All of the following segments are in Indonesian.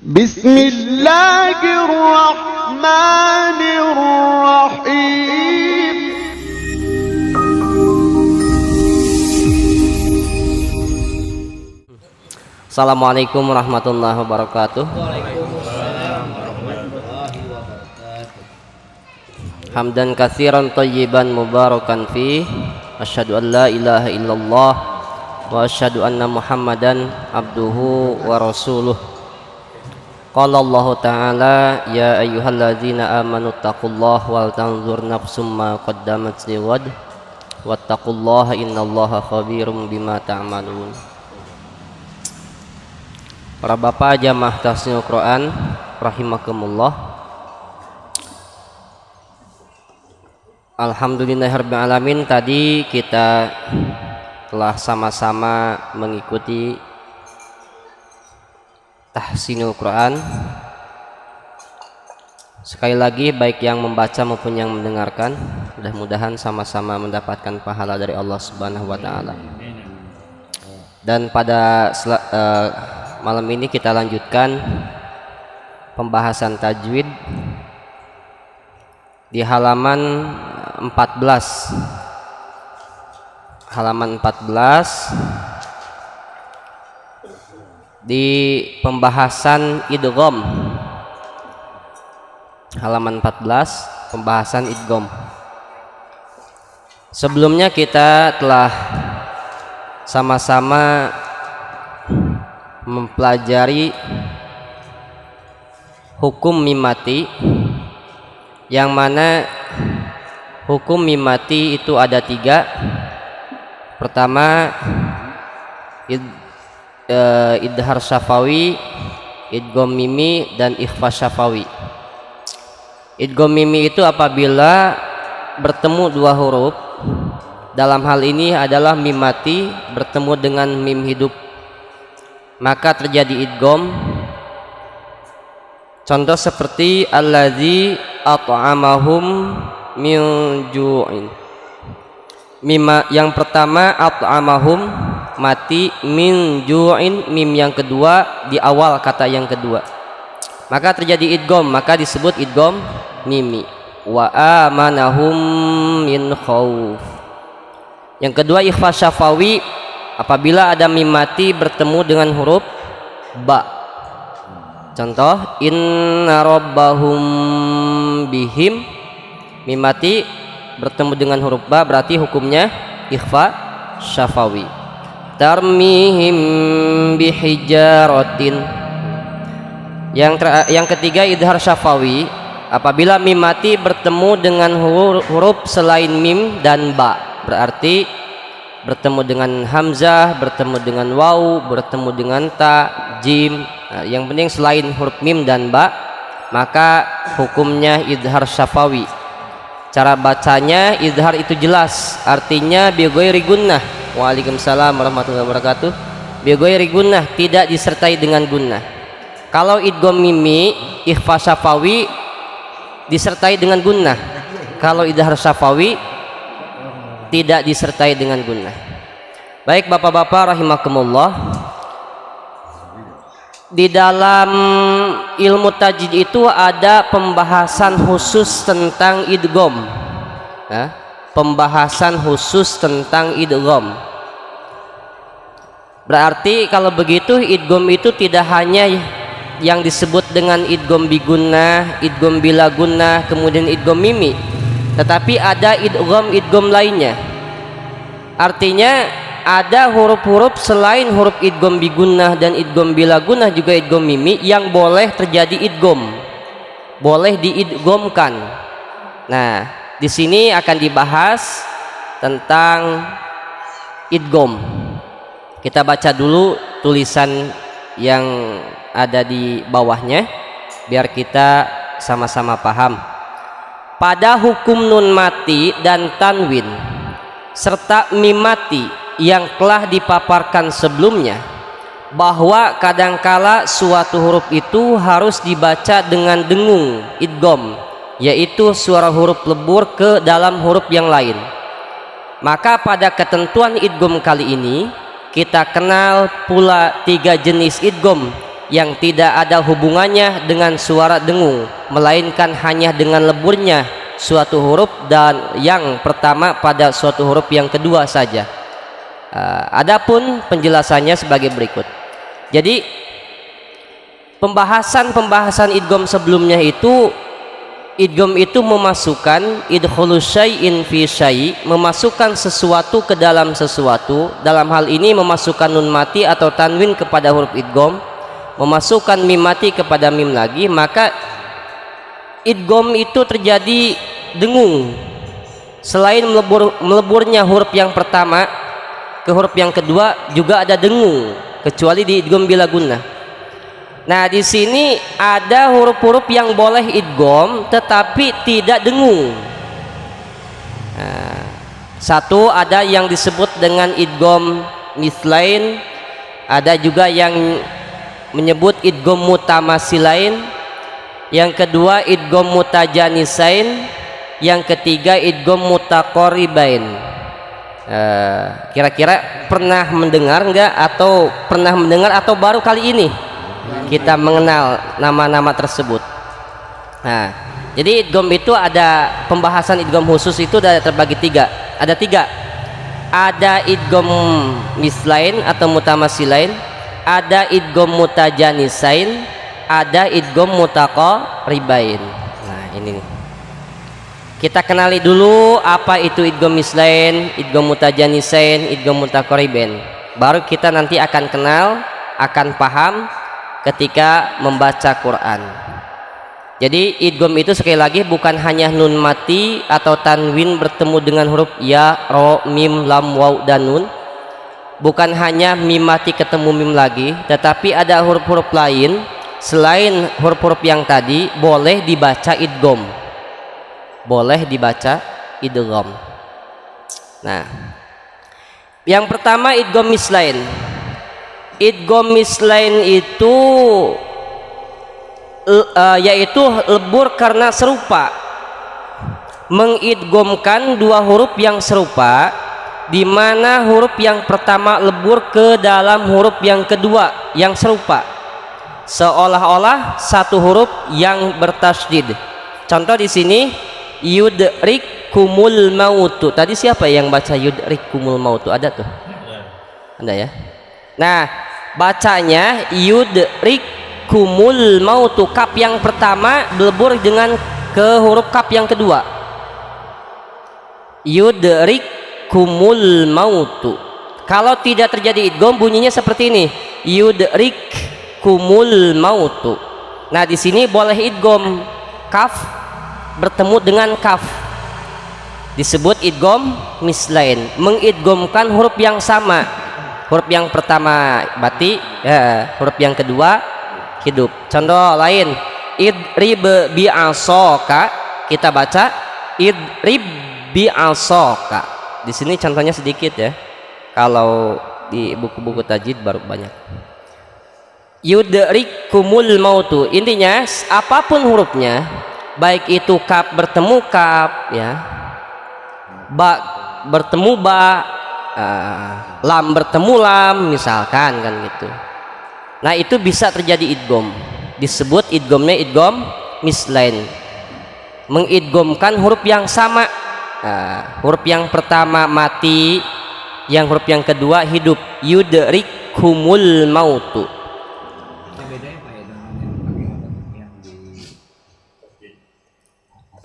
Bismillahirrahmanirrahim. Assalamualaikum warahmatullahi wabarakatuh. Hamdan katsiran thayyiban mubarakan fi. Asyhadu an la ilaha illallah wa asyhadu anna Muhammadan abduhu wa rasuluh. Qala Allah Ta'ala ya ayyuhalladzina amanu taqullaha wal tanzur nafsum ma qaddamat lighad wattaqullaha innallaha khabirum bima ta'malun. Para bapak jamaah tahsinul Quran rahimakumullah. Alhamdulillahirabbil alamin, tadi kita telah sama-sama mengikuti tahsinul Quran. Sekali lagi baik yang membaca maupun yang mendengarkan, mudah-mudahan sama-sama mendapatkan pahala dari Allah Subhanahu wa taala. Dan pada malam ini kita lanjutkan pembahasan tajwid di halaman 14. Halaman 14 di pembahasan idgham. Halaman 14 pembahasan idgham. Sebelumnya kita telah sama-sama mempelajari hukum mimati, yang mana hukum mimati itu ada 3. Pertama idhar syafawi, idgham mimi, dan ikhfa syafawi. Idgham mimi itu apabila bertemu 2 huruf, dalam hal ini adalah mimati bertemu dengan mim hidup, maka terjadi idgham. Contoh seperti allazi at'amahum min ju'in. Mim yang pertama at'amahum mati, min ju'in mim yang kedua di awal kata yang kedua, maka terjadi idgham, maka disebut idgham mimi. Wa amanahum min khauf. Yang kedua ikhfa syafawi, apabila ada mim mati bertemu dengan huruf ba. Contoh inna rabbahum bihim, mim mati bertemu dengan huruf ba, berarti hukumnya ikhfa syafawi. Tarmihim bihijaratin. Yang ketiga idhar syafawi, apabila mim mati bertemu dengan huruf selain mim dan ba, berarti bertemu dengan hamzah, bertemu dengan waw, bertemu dengan ta, jim, yang penting selain huruf mim dan ba, maka hukumnya idhar syafawi. Cara bacanya idhar itu jelas, artinya bi ghairi gunnah. Waalaikumsalam warahmatullahi wabarakatuh. Bi ghairi gunnah, tidak disertai dengan gunnah. Kalau idgham mimi, ikhfa syafawi disertai dengan gunnah. Kalau idhar syafawi tidak disertai dengan gunnah. Baik bapak-bapak rahimakumullah, di dalam ilmu tajwid itu ada pembahasan khusus tentang idgham. Pembahasan khusus tentang idgham. Berarti kalau begitu idgham itu tidak hanya yang disebut dengan idgham bi gunnah, idgham bila gunnah, kemudian idgham mimi, tetapi ada idgham lainnya. Artinya ada huruf-huruf selain huruf idgham bi gunnah dan idgham bila gunnah, juga idgham mimi, yang boleh terjadi idgham, boleh diidghamkan. Nah, di sini akan dibahas tentang idgham. Kita baca dulu tulisan yang ada di bawahnya biar kita sama-sama paham. Pada hukum nun mati dan tanwin serta mim mati yang telah dipaparkan sebelumnya, bahwa kadangkala suatu huruf itu harus dibaca dengan dengung idgham, yaitu suara huruf lebur ke dalam huruf yang lain. Maka pada ketentuan idgham kali ini kita kenal pula 3 jenis idgham, yang tidak ada hubungannya dengan suara dengung, melainkan hanya dengan leburnya suatu huruf dan yang pertama pada suatu huruf yang kedua saja. Adapun penjelasannya sebagai berikut. Jadi pembahasan idgham sebelumnya itu, idgham itu memasukkan idkhulus syai'in fi syai', memasukkan sesuatu ke dalam sesuatu. Dalam hal ini memasukkan nun mati atau tanwin kepada huruf idgham, memasukkan mim mati kepada mim lagi, maka idgham itu terjadi dengung. Selain meleburnya huruf yang pertama ke huruf yang kedua juga ada dengung, kecuali di idgham bila gunnah. Nah, di sini ada huruf-huruf yang boleh idgham tetapi tidak dengung. Satu, ada yang disebut dengan idgham mislain, ada juga yang menyebut idgham mutamasilain, yang kedua idgham mutajanisain, yang ketiga idgham mutaqaribain. Kira-kira pernah mendengar enggak, atau pernah mendengar atau baru kali ini kita mengenal nama-nama tersebut? Nah, jadi idgham itu ada pembahasan idgham khusus itu terbagi tiga. Ada tiga. Ada idgham mislain atau mutamasilain, ada idgham mutajanisain, ada idgham mutaqaribain. Nah, ini nih. Kita kenali dulu apa itu idgham mislain, idgham mutajanisain, idgham mutaqaribain. Baru kita nanti akan kenal, akan paham ketika membaca Quran. Jadi idgham itu sekali lagi bukan hanya nun mati atau tanwin bertemu dengan huruf ya, ro, mim, lam, waw, dan nun. Bukan hanya mim mati ketemu mim lagi, tetapi ada huruf-huruf lain selain huruf-huruf yang tadi boleh dibaca idgham. Boleh dibaca idgham. Nah, yang pertama idgham mislain. Idgham mislain itu yaitu lebur karena serupa, mengidghamkan dua huruf yang serupa, di mana huruf yang pertama lebur ke dalam huruf yang kedua yang serupa, seolah-olah satu huruf yang bertasydid. Contoh di sini yudrikumul mautu. Tadi siapa yang baca yudrikumul mautu? Ada tuh? Ada ya. Nah, bacanya yudrikumul mautu, kaf yang pertama berlebur dengan ke huruf kaf yang kedua. Yudrikumul mautu. Kalau tidak terjadi idgham bunyinya seperti ini, yudrikumul mautu. Nah, di sini boleh idgham kaf bertemu dengan kaf, disebut idgham mislain, mengidghamkan huruf yang sama. Huruf yang pertama mati, huruf yang kedua hidup. Contoh lain, idrib bi'asaka, kita baca idrib bi'asaka. Di sini contohnya sedikit ya, kalau di buku-buku tajwid baru banyak. Yudrikumul mautu, intinya apapun hurufnya, baik itu kaf bertemu kaf ya, ba bertemu ba, lam bertemu lam misalkan, kan gitu. Nah, itu bisa terjadi idgham, disebut idghamnya idgham mislain, mengidghamkan huruf yang sama. Huruf yang pertama mati, yang huruf yang kedua hidup. Yudrikumul mautu.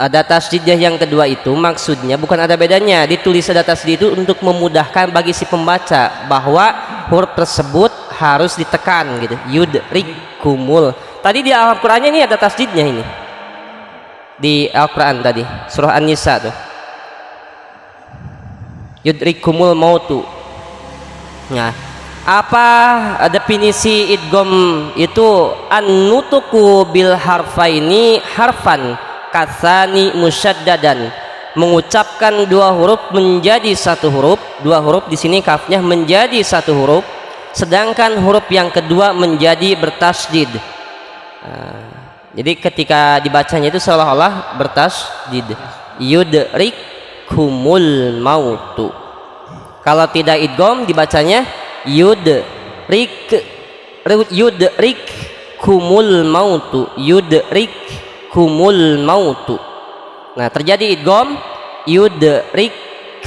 Ada tasdidnya yang kedua itu maksudnya bukan ada bedanya, ditulis ada tasdid itu untuk memudahkan bagi si pembaca bahwa huruf tersebut harus ditekan gitu. Yudrikumul. Tadi di Al-Qur'annya ini ada tasdidnya ini. Di Al-Qur'an tadi surah An-Nisa tuh. Yudrikumul mautu. Nah, apa definisi idgham itu? An-nutuku bil harfaini harfan katsani musyaddadan, mengucapkan dua huruf menjadi satu huruf. Dua huruf di sini kafnya menjadi satu huruf, sedangkan huruf yang kedua menjadi bertasydid. Jadi ketika dibacanya itu seolah-olah bertasydid. Yudrikumul mautu. Kalau tidak idgham dibacanya yudrik kumul mautu, yudrik kumul mautu. Nah, terjadi idgham yudrik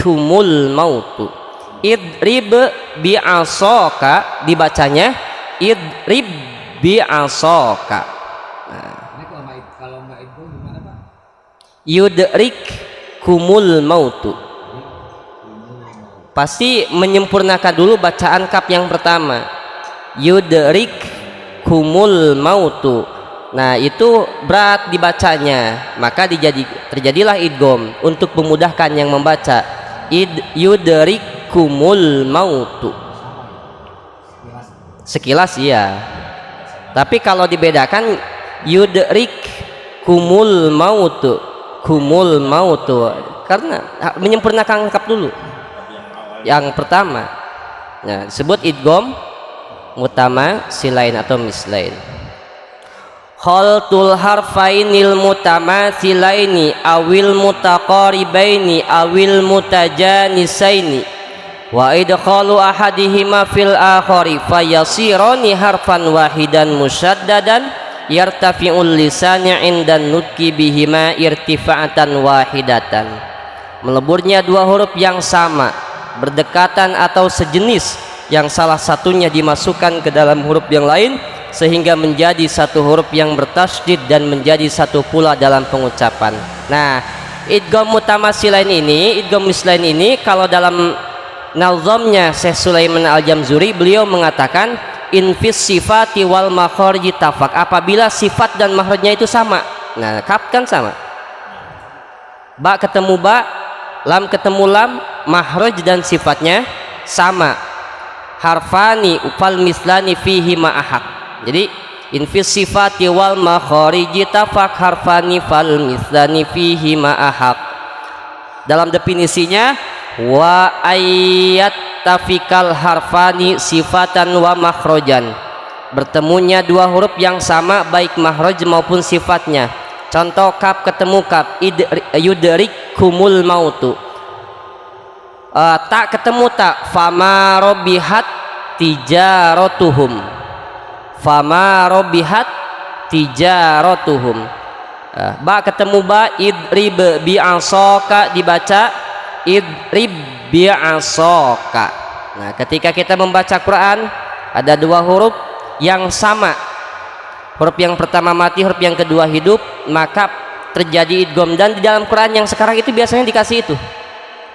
kumul mautu. Idrib bi'asaka, dibacanya idrib bi'asaka. Nah, ini kalau nggak idgham gimana Pak? yudrik kumul mautu. Pasti menyempurnakan dulu bacaan kaf yang pertama. Yudrik kumul mautu. Nah, itu berat dibacanya, maka terjadilah idgham untuk memudahkan yang membaca. Yudrik kumul mautu. Sekilas iya. Tapi kalau dibedakan yudrik kumul mautu, kumul mautu, karena menyempurnakan kaf dulu yang pertama. Nah, disebut idgham mutamasilain atau mislain. Khaltul harfainil mutamasilaini awil mutaqaribaini awil mutajanisaini wa idkhalu ahadihima fil akhari fayasirani harfan wahidan musyaddadan yartafi'ul lisani 'indan nutqi bihima irtifa'atan wahidatan. Meleburnya dua huruf yang sama, berdekatan atau sejenis, yang salah satunya dimasukkan ke dalam huruf yang lain sehingga menjadi satu huruf yang bertasydid dan menjadi satu pula dalam pengucapan. Nah, idgham mutamasilain ini, idgham mislain ini, kalau dalam nazamnya Syekh Sulaiman Al-Jamzuri, beliau mengatakan infis sifati wal makharij tafaq, apabila sifat dan makhrajnya itu sama. Nah, kaf kan sama, ba ketemu ba, lam ketemu lam, makhraj dan sifatnya sama. Harfani fal mislani fihi ma'ahaq. Jadi infis sifati wal makharij tafaq harfani fal mislani fihi ma'ahaq. Dalam definisinya, wa ayat tafikal harfani sifatan wa makhrajan, bertemunya dua huruf yang sama baik makhraj maupun sifatnya. Contoh kaf ketemu kaf, yudrik kumul mautu. Tak ketemu tak, fama robihat tijaratuhum, fama robihat tijaratuhum. Ba ketemu ba, idrib bi'asaka, dibaca idrib bi'asaka. Nah, ketika kita membaca Quran ada dua huruf yang sama, huruf yang pertama mati, huruf yang kedua hidup, maka terjadi idgham. Dan di dalam Quran yang sekarang itu biasanya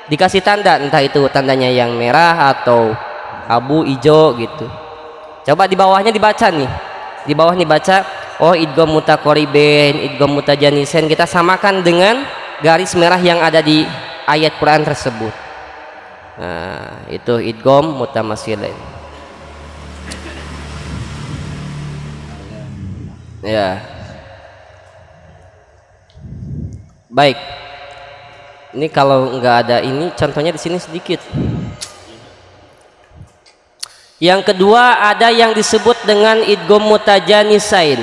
dikasih tanda, entah itu tandanya yang merah atau abu, hijau gitu. Coba di bawahnya dibaca nih, di bawah nih baca, oh idgham mutaqaribain, idgham mutajanisen, kita samakan dengan garis merah yang ada di ayat Quran tersebut. Nah, itu idgham mutamasilain. Ya, baik. Ini kalau nggak ada ini, contohnya di sini sedikit. Yang kedua, ada yang disebut dengan idgham mutajanisain.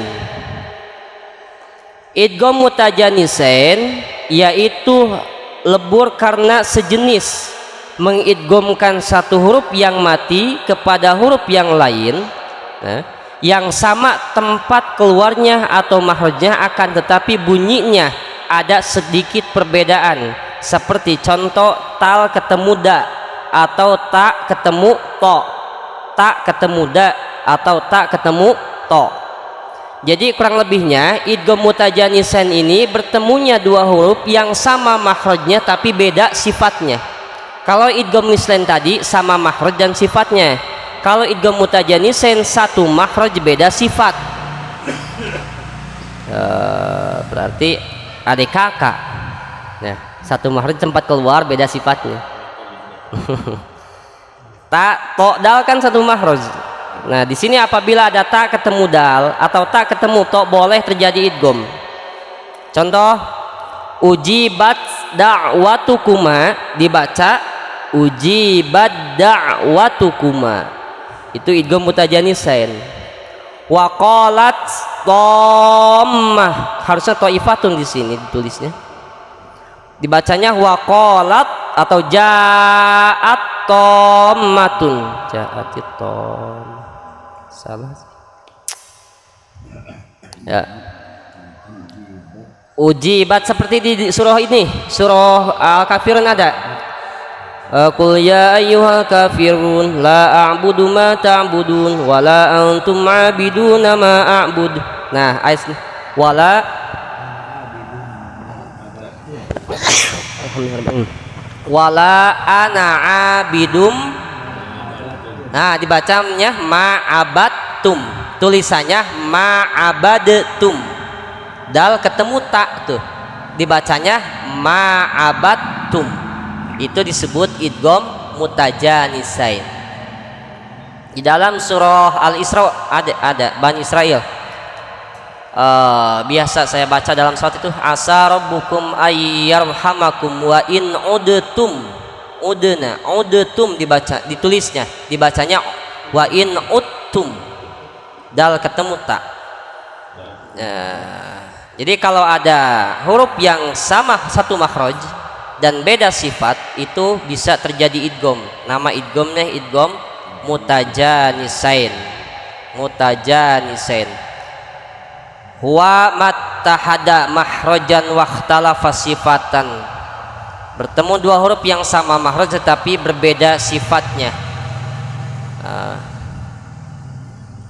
Idgham mutajanisain yaitu lebur karena sejenis, mengidghamkan satu huruf yang mati kepada huruf yang lain, yang sama tempat keluarnya atau makhrajnya, akan tetapi bunyinya ada sedikit perbedaan. Seperti contoh tal ketemu da atau tak ketemu to, tak ketemu da atau tak ketemu to. Jadi kurang lebihnya idgham mutajanisan ini bertemunya dua huruf yang sama makhrajnya tapi beda sifatnya. Kalau idgham mislain tadi sama makhraj dan sifatnya. Kalau idgham mutajanisan satu makhraj beda sifat. Berarti adik kakak. Nah, satu makhraj tempat keluar beda sifatnya. Tak to dal kan satu makhraj. Nah, di sini apabila ada tak ketemu dal atau tak ketemu to, boleh terjadi idgham. Contoh ujibat da'watukuma, dibaca ujibat da'watukuma. Itu idgham mutajanisain. Wa qalat dhammah, harusnya thaifatun di sini ditulisnya. Dibacanya waqalat atau ja'at tommatun, ja'atit tom, salah. Ya. Ujibat seperti di surah ini, surah Al-Kafirun ada. Qul ya ayyuhal kafirun la a'budu ma ta'budun wa la antum 'abiduna ma a'bud. Nah, ayat wala wala ana 'abidum. Nah, dibacanya ma'abatum. Tulisannya ma'abadtum. Dal ketemu tak tuh. Dibacanya ma'abatum. Itu disebut idgham mutajanisain. Di dalam surah Al-Isra ada Bani Israel. Biasa saya baca dalam surat itu asa rabbukum ayyarhamakum wa in udtum dibaca, ditulisnya dibacanya wa in uttum, dal ketemu tak. Jadi kalau ada huruf yang sama satu makhraj dan beda sifat, itu bisa terjadi idgham. Nama idghamnya idgham mutajanisain. Huwa mattahada mahrajan wakhtalafa sifatan. Bertemu dua huruf yang sama makhraj tetapi berbeda sifatnya.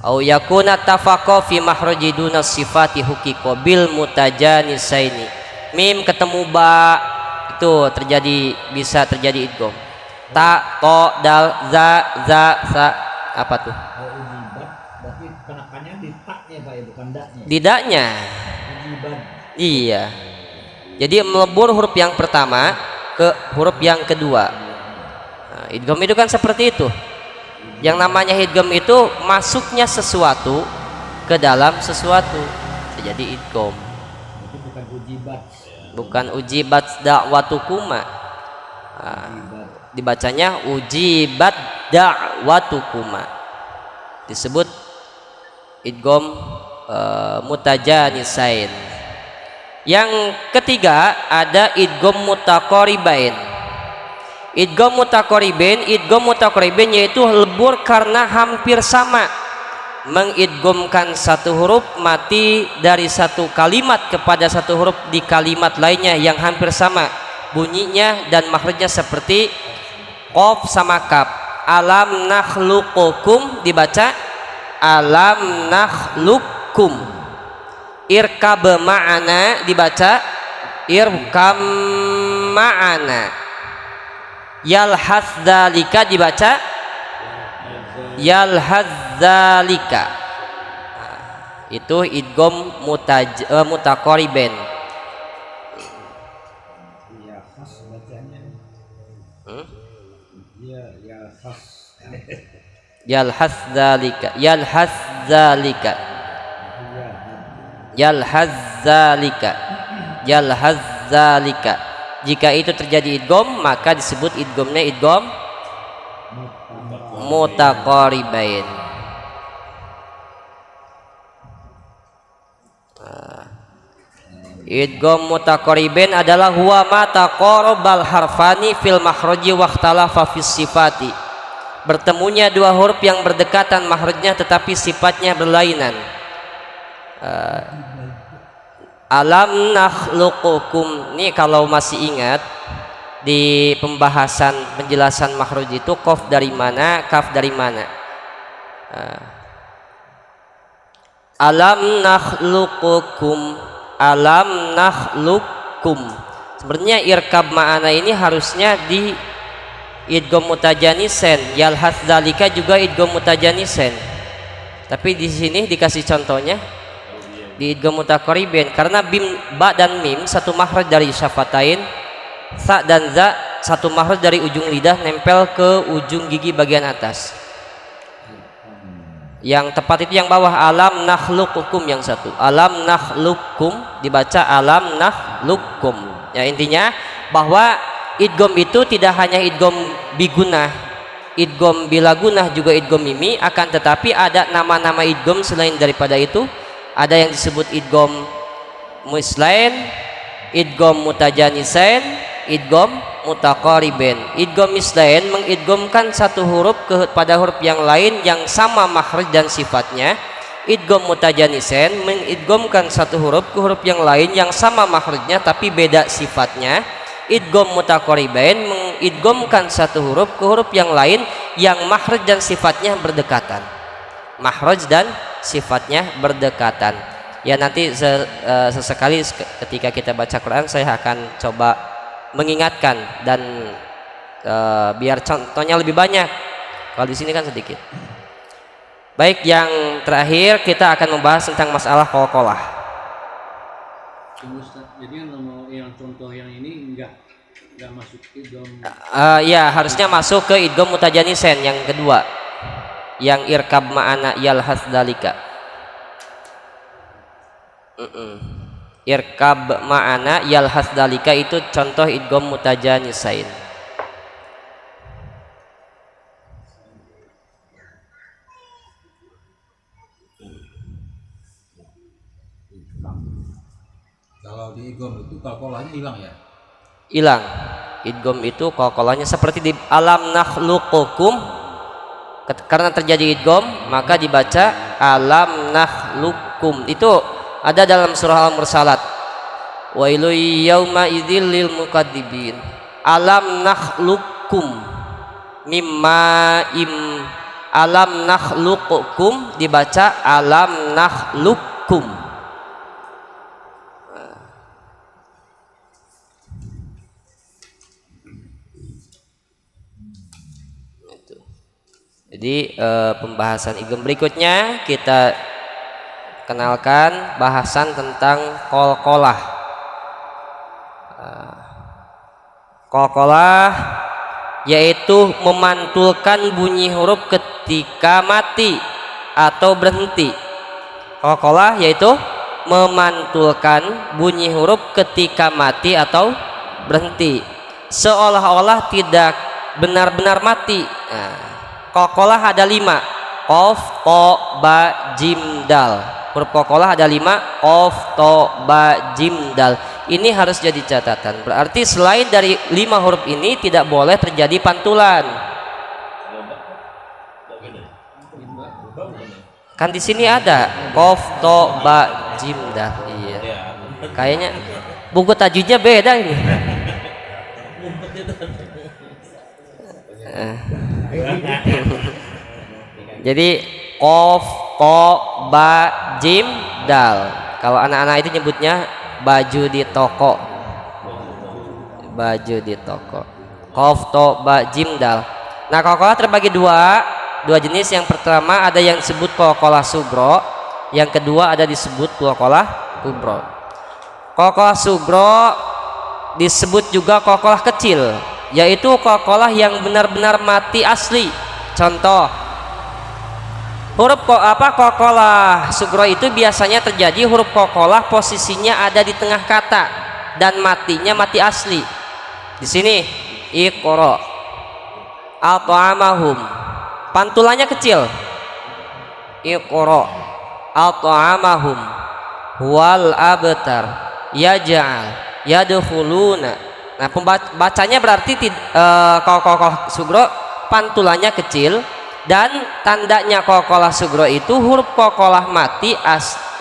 Au yakuna tafaqa fi mahraji duna sifati huqiqa bil mutajanisaini. Mim ketemu ba, itu bisa terjadi idgham. Ta, to, dal, za, sa, apa tuh? Ujibat berarti penekannya di taknya Pak ya, bukan daknya. Di daknya. Ujibat. Iya. Jadi melebur huruf yang pertama ke huruf yang kedua. Nah, idgham itu kan seperti itu. Yang namanya idgham itu masuknya sesuatu ke dalam sesuatu. Jadi idgham. Itu bukan ujibat. Bukan ujibat da'watukuma. Dibacanya ujibat da'watukuma. Disebut idgham mutajanisain. Yang ketiga ada idgham mutaqaribain. Idgham mutaqaribain yaitu lebur karena hampir sama, mengidghamkan satu huruf mati dari satu kalimat kepada satu huruf di kalimat lainnya yang hampir sama bunyinya dan makhrajnya, seperti qaf sama kaf. Alam nakhluqukum dibaca alam nakhluqukum. Irkab ma'ana dibaca irkam ma'ana. Yalhaz dzalika dibaca yalhaz dzalika. Itu idgham mutaqaribain. Ya khas bacanya. Ya khas. Yalhaz dzalika yalhaz dzalika yalhaz dzalika yalhaz dzalika. Jika itu terjadi idgham, maka disebut idghamnya idgham mutaqaribain. Idgham mutaqaribain adalah huwa ma taqarabal harfani fil makhraji wa ikhtalafa fis sifati. Bertemunya dua huruf yang berdekatan makhrajnya tetapi sifatnya berlainan. Alam nakhluqukum. Ini kalau masih ingat di pembahasan penjelasan makhraj itu qaf dari mana, kaf dari mana. Alam nakhluqukum, alam nakhluqukum. Sebenarnya irkab ma'ana ini harusnya di idgham mutajanisain. Yalhaz dzalika juga idgham mutajanisain. Tapi di sini dikasih contohnya di idgham mutaqaribain karena bim, ba dan mim satu makhraj dari syafatain, sa dan za satu makhraj dari ujung lidah nempel ke ujung gigi bagian atas. Yang tepat itu yang bawah, alam nakhluqukum yang satu. Alam nakhluqukum dibaca alam nakhluqukum. Ya, intinya bahwa idgham itu tidak hanya idgham bigunah, idgham bilagunah, juga idgham mimi, akan tetapi ada nama-nama idgham selain daripada itu. Ada yang disebut idgham mislain, idgham mutajanisain, idgham mutaqaribain. Idgham mislain mengidghamkan satu huruf kepada huruf yang lain yang sama makhraj dan sifatnya, idgham mutajanisen, mengidghamkan satu huruf ke huruf yang lain yang sama makhrajnya tapi beda sifatnya. Idgham mutaqaribain, mengidghamkan satu huruf ke huruf yang lain yang makhraj dan sifatnya berdekatan. Makhraj dan sifatnya berdekatan. Ya nanti sesekali ketika kita baca Quran saya akan coba mengingatkan dan biar contohnya lebih banyak. Kalau di sini kan sedikit. Baik, yang terakhir kita akan membahas tentang masalah qalqalah. Jadi yang contoh yang ini enggak masuk idgham. Ya harusnya masuk ke idgham mutajanisen yang kedua, yang irkab ma'ana yalhas dalika. Irkab ma'ana yalhas dalika itu contoh idgham mutajanisain. Kalau di idgham itu qalqalahnya hilang ya? Hilang. Idgham itu qalqalahnya seperti di alam nakhluqukum, karena terjadi idgham maka dibaca alam nakhluqukum. Itu ada dalam surah Al-Mursalat. Wailu yauma idzil lil mukadzibin. Alam nakhluqukum mimma alam nakhluqukum dibaca alam nakhluqukum. Jadi pembahasan idgham berikutnya kita kenalkan bahasan tentang qalqalah. Qalqalah yaitu memantulkan bunyi huruf ketika mati atau berhenti. Qalqalah yaitu memantulkan bunyi huruf ketika mati atau berhenti, seolah-olah tidak benar-benar mati. Qalqalah ada 5, qaf, ta, ba, jim, dal. Huruf qalqalah ada 5, qaf, ta, ba, jim, dal. Ini harus jadi catatan. Berarti selain dari 5 huruf ini tidak boleh terjadi pantulan. Kan di sini ada qaf, ta, ba, jim, dal. Iya. Kayaknya buku tajwidnya beda ini. Jadi qaf, ta, ba, jim, dal. Kalau anak-anak itu nyebutnya baju di toko. Baju di toko. Qaf, ta, ba, jim, dal. Nah, qalqalah terbagi dua jenis. Yang pertama ada yang disebut qalqalah sugro, yang kedua ada disebut qalqalah kubro. Qalqalah sugro disebut juga qalqalah kecil, yaitu qalqalah yang benar-benar mati asli. Contoh, huruf qalqalah sugro itu biasanya terjadi huruf qalqalah posisinya ada di tengah kata dan matinya mati asli. Di sini iqra, at'amahum, pantulannya kecil. Iqra, at'amahum, wal abtar, yaj'al, yadkhuluna. Nah, pembacanya berarti qalqalah sugro pantulannya kecil, dan tandanya qalqalah sugro itu huruf qalqalah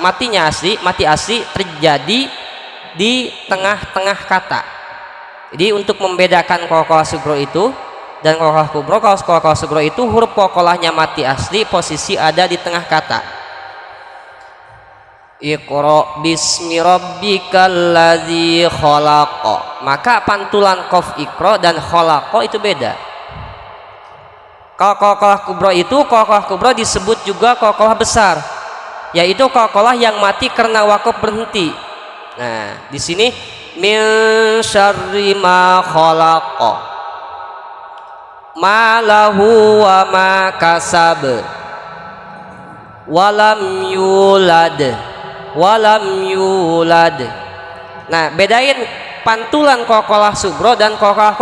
matinya asli, mati asli terjadi di tengah-tengah kata. Jadi untuk membedakan qalqalah sugro itu dan qalqalah kubro, kalau qalqalah sugro itu huruf qalqalahnya mati asli, posisi ada di tengah kata. Iqra bismi rabbikal ladzi khalaqa. Maka pantulan qaf iqra dan khalaqa itu beda. Kalau qalqalah kubro itu, qalqalah kubro disebut juga qalqalah besar, yaitu qalqalah yang mati karena waqaf berhenti. Nah, di sini min syarri ma khalaqa, ma lahu wa ma kasab, walam yulad, walam yulad. Nah, bedain pantulan qalqalah sugro dan qalqalah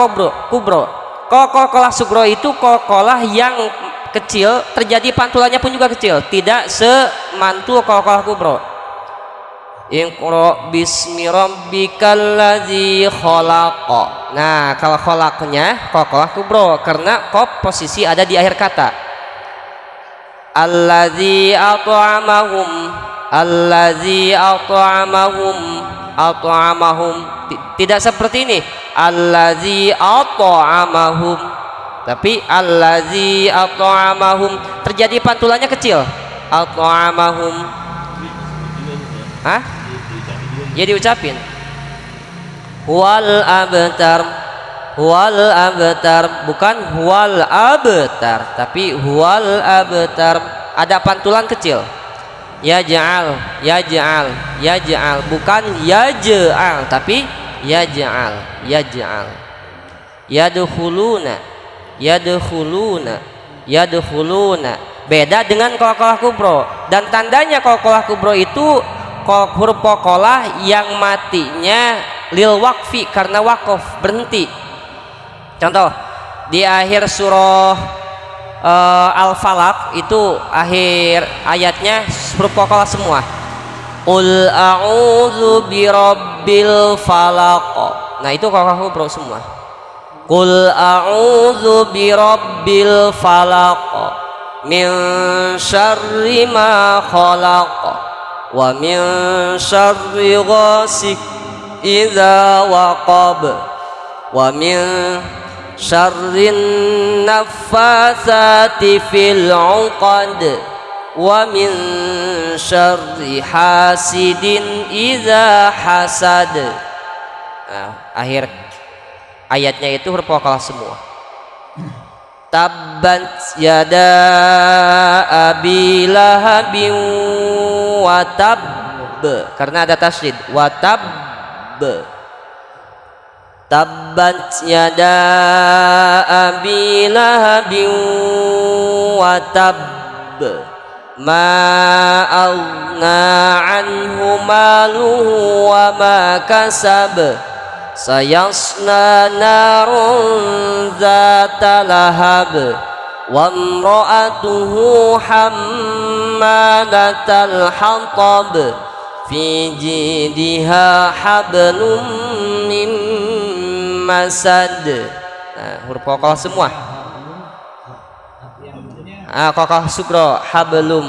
kubro. Qalqalah sugro itu qalqalah yang kecil, terjadi pantulannya pun juga kecil, tidak semantul qalqalah kubro. Iqra bismi rabbikal ladzi khalaqa. Nah, kalau khalaqnya qalqalah kubro karena qaf posisi ada di akhir kata. Allazi at'amahum, allazi at'amahum, at'amahum. Tidak seperti ini, allazi at'amahum, tapi allazi at'amahum. Terjadi pantulannya kecil. At'amahum. Hah? Ya diucapin. Wal abtar, wal abtar, bukan wal abtar, tapi wal abtar. Ada pantulan kecil. Yaj'al, yaj'al, yaj'al, bukan yaj'al, tapi yaj'al, yaj'al. Yadkhuluna, yadkhuluna, yadkhuluna. Beda dengan qalqalah kubro. Dan tandanya qalqalah kubro itu huruf qalqalah yang matinya lil waqfi, karena waqaf, berhenti. Contoh di akhir surah Al-Falaq itu akhir ayatnya huruf qalqalah semua. Qul a'udzu birabbil falaq. Nah itu qalqalah kubro semua. Qul a'udzu birabbil falaq min syarri ma khalaq wa min syarri ghasik idza waqab wa min syarrin naffatsati fil 'uqad wa min syarri hasidin idza hasad. Nah, akhir ayatnya itu huruf qalqalah semua. Tabbat yada abi lahabin wa tab, karena ada tasydid, wa tab. Tabbat yada abi lahabin wa tab ma aghna anhu maluhu wa ma kasab sayasla narun zata lahab wa imra'atuhu hammalatal hatab fi jidha hablum min masad. Nah, huruf qalqalah semua. Qalqalah sugro hablum,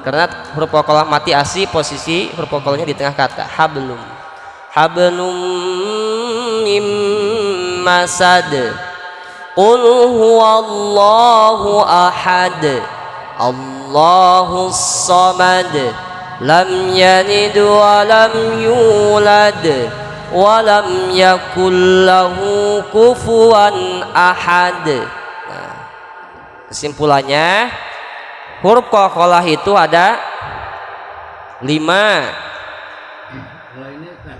karena huruf qalqalah mati asli, posisi huruf qalqalahnya di tengah kata. Hablum, hablum mim masad. Qul huwallahu ahad, Allahus samad, lam yalid wa lam yulad wa lam yakul lahu kufuwan ahad. Nah, kesimpulannya huruf qalqalah itu ada 5. Kalau ini kan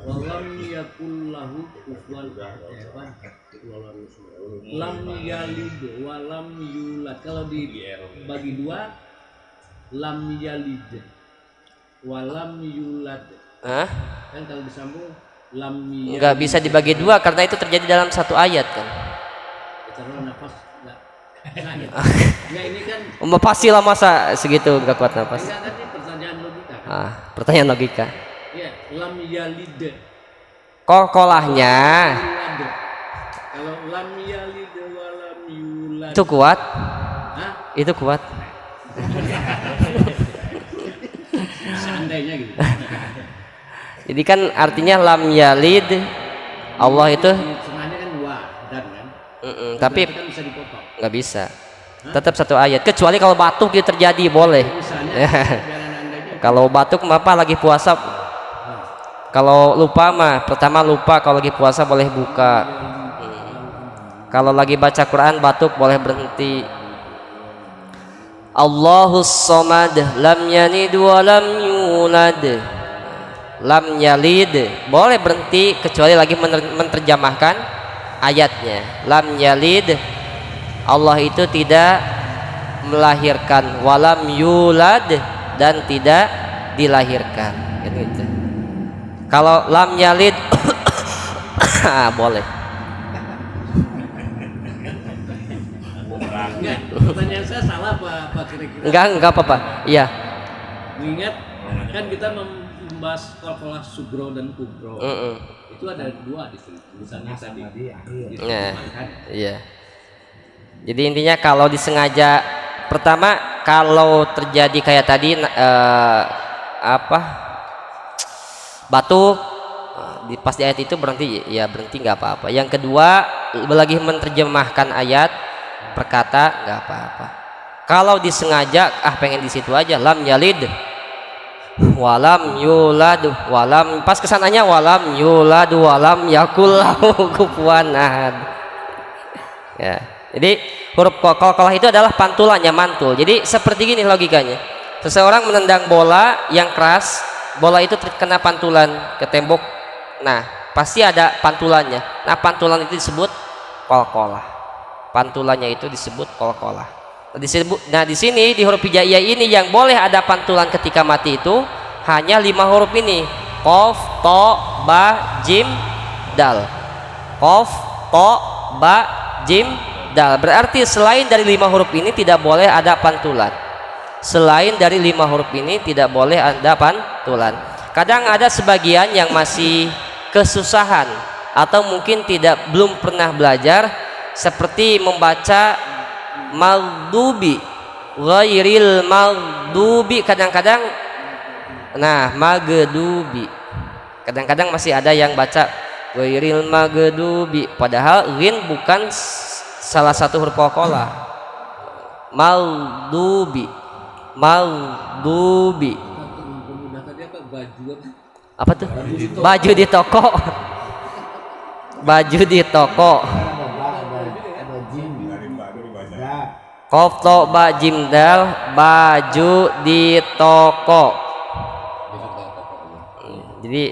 walam yakul lahu kufuwan lam yalid wa lam yulad. Kalau dibagi 2, lam yalid wa lam yulad. Hah? Kan kalau disambung lam yalid. Enggak bisa dibagi 2 karena itu terjadi dalam satu ayat kan. Bicara nafas enggak. Enggak, ini kan Pastilah masa segitu enggak kuat nafas. enggak, kan ini pertanyaan logika kan? Pertanyaan logika. Iya, lam yalid. Qalqalahnya Yulad. Kalau lam yalid wa lam yulad. itu kuat. Hah? Itu kuat. Seandainya gitu. Jadi kan artinya lam yalid, Allah itu Sengaja kan 2 dan kan. tapi Berarti kan bisa dipotong. nggak bisa. Tetap satu ayat. Kecuali kalau batuk itu terjadi boleh. Misalnya biaran andainya Kalau batuk apa lagi puasa. Kalau lupa mah pertama lupa, kalau lagi puasa boleh buka. Kalau lagi baca Quran batuk boleh berhenti. Allahus samad, lam yalid wa lam yulad. Lam yalid boleh berhenti kecuali lagi menerjemahkan ayatnya. Lam yalid, Allah itu tidak melahirkan, walam yulad, dan tidak dilahirkan gitu. Kalau lam yalid boleh. enggak, pertanyaan saya salah apa kira-kira? Enggak apa-apa. Iya. Mengingat kan kita membahas qalqalah sugro dan kubro. Itu ada 2 di sini tulisannya tadi. Nah, iya. Jadi intinya kalau disengaja, pertama kalau terjadi kayak tadi batuk pas di ayat itu berhenti, ya berhenti nggak apa-apa. Yang kedua lagi menerjemahkan ayat perkata nggak apa-apa. Kalau disengaja pengen di situ aja, lam yalid walam yulad walam, pas kesananya walam yulad walam yakul lahu kufuwan ahad. Ya, jadi huruf qalqalah itu adalah pantulannya, mantul. Jadi seperti gini logikanya, seseorang menendang bola yang keras, bola itu terkena pantulan ke tembok, nah pasti ada pantulannya. Nah pantulan itu disebut qalqalah, pantulannya itu disebut qalqalah. Nah di sini di huruf hijaiyah ini yang boleh ada pantulan ketika mati itu hanya 5 huruf ini, qaf, ta, ba, jim, dal. Qaf, ta, ba, jim, dal. Berarti selain dari 5 huruf ini tidak boleh ada pantulan. Selain dari 5 huruf ini tidak boleh ada pantulan. Kadang ada sebagian yang masih kesusahan atau mungkin belum pernah belajar, seperti membaca maghdubi, ghairil maghdubi, kadang-kadang maghdubi, kadang-kadang masih ada yang baca ghairil maghdubi, padahal ghin bukan salah satu huruf qalqalah. Maghdubi, maghdubi. Apa tuh? Baju di toko. Baju di toko. Qaf, ta, ba, jim, dal, baju di toko. Jadi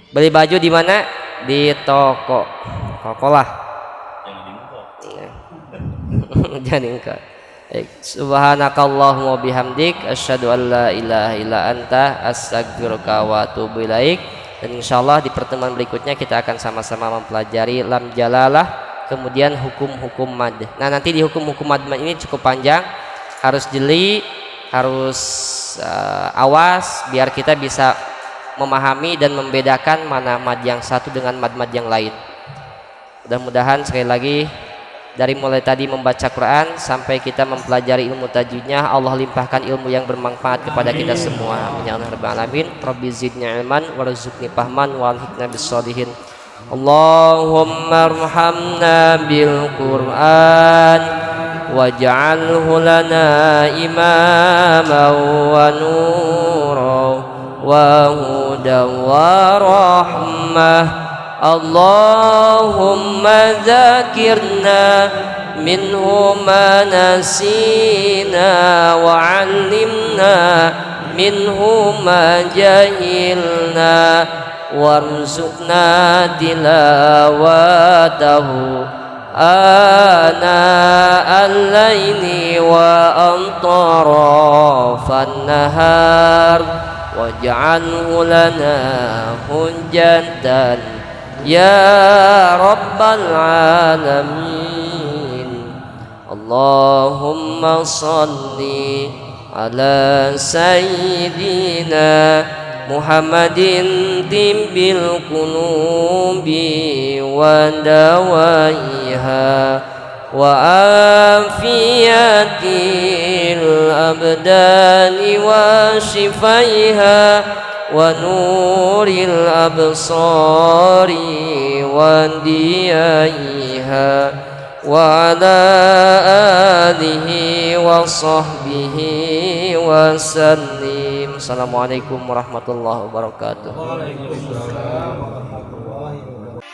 beli baju di mana? Di toko. Qalqalah. Jangan ingkar. Subhanakallahumma bihamdik asyhadu an la ilaha illa anta astaghfiruka wa atubu ilaik. Dan insyaallah di pertemuan berikutnya kita akan sama-sama mempelajari lam jalalah, kemudian hukum-hukum mad. Nah nanti di hukum-hukum mad ini cukup panjang, harus jeli, harus awas biar kita bisa memahami dan membedakan mana mad yang satu dengan mad-mad yang lain. Mudah-mudahan sekali lagi dari mulai tadi membaca Quran sampai kita mempelajari ilmu tajwidnya, Allah limpahkan ilmu yang bermanfaat kepada kita semua. Amin ya rabbal alamin. Rabbi zidni ilman warzuqni fahman walhiqna bis-shalihin. Allahumma arhamna bil Qur'an waj'alhu lana imaman wa nuran wa hudan wa rahmah. Allahumma zakirna minhu ma nasina wa 'allimna minhu ma jahilna warzuqna tilawatahu ana al-laili wa antarafan nahar waj'alhu lana hujjatan ya rabbal alamin. Allahumma salli ala sayyidina Muhammadin timbil qulubi wa dawaiha wa afiyatil abdani wa shifaiha wa nuril absari wa diyaiha wa ala alihi wa sahbihi wa sallim. Assalamualaikum warahmatullahi wabarakatuh. Waalaikumsalam warahmatullahi wabarakatuh.